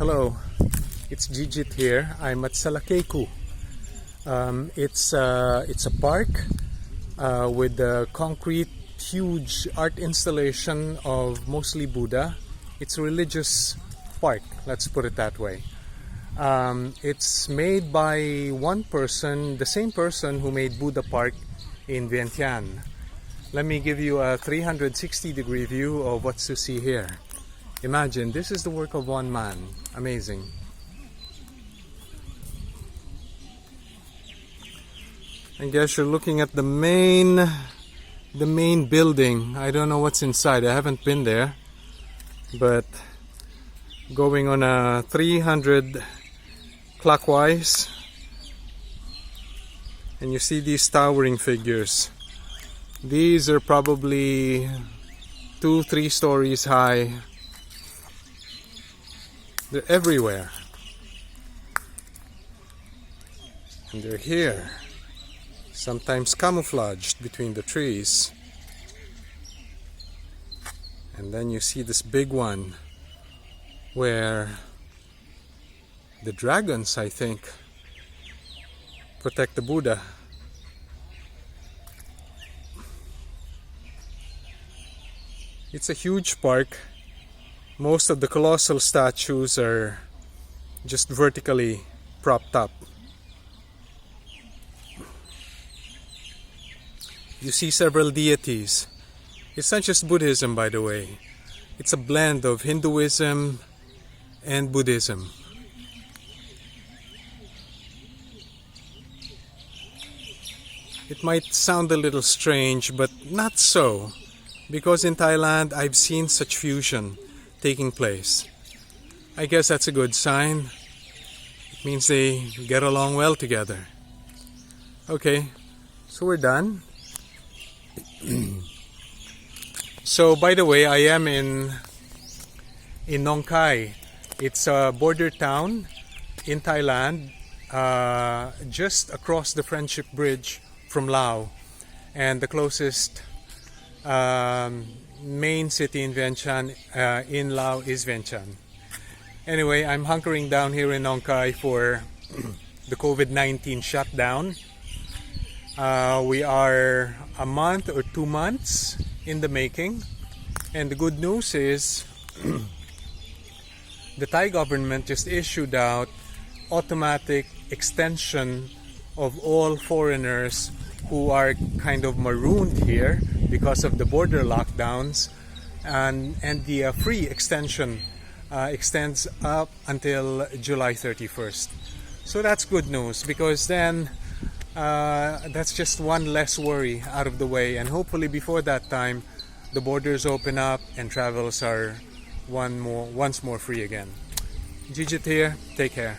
Hello, it's Gigit here. I'm at Salakaewkoo. It's a park with a concrete, huge art installation of mostly Buddha. It's a religious park, let's put it that way. It's made by one person, the same person who made Buddha Park in Vientiane. Let me give you a 360-degree view of what's to see here. Imagine, this is the work of one man. Amazing. I guess you're looking at the main building. I don't know what's inside. I haven't been there. But going on a 300 clockwise, and you see these towering figures. These are probably 2-3 stories high. They're everywhere. And they're here, sometimes camouflaged between the trees. And then you see this big one where the dragons, I think, protect the Buddha. It's a huge park. Most of the colossal statues are just vertically propped up. You see several deities. It's not just Buddhism, by the way. It's a blend of Hinduism and Buddhism. It might sound a little strange, but not so. Because in Thailand, I've seen such fusion taking place. I guess that's a good sign. It means they get along well together. Okay, so we're done. So, by the way, I am in Nong Khai. It's a border town in Thailand, just across the Friendship Bridge from Laos, and the closest main city in Vientiane, in Laos, is Vientiane. Anyway, I'm hunkering down here in Nong Khai for the COVID-19 shutdown. We are a month or 2 months in the making, and the good news is the Thai government just issued out automatic extension of all foreigners who are kind of marooned here because of the border lockdowns, and the free extension extends up until July 31st. So that's good news, because then that's just one less worry out of the way, and hopefully before that time the borders open up and travels are once more free again. Gigit here, take care.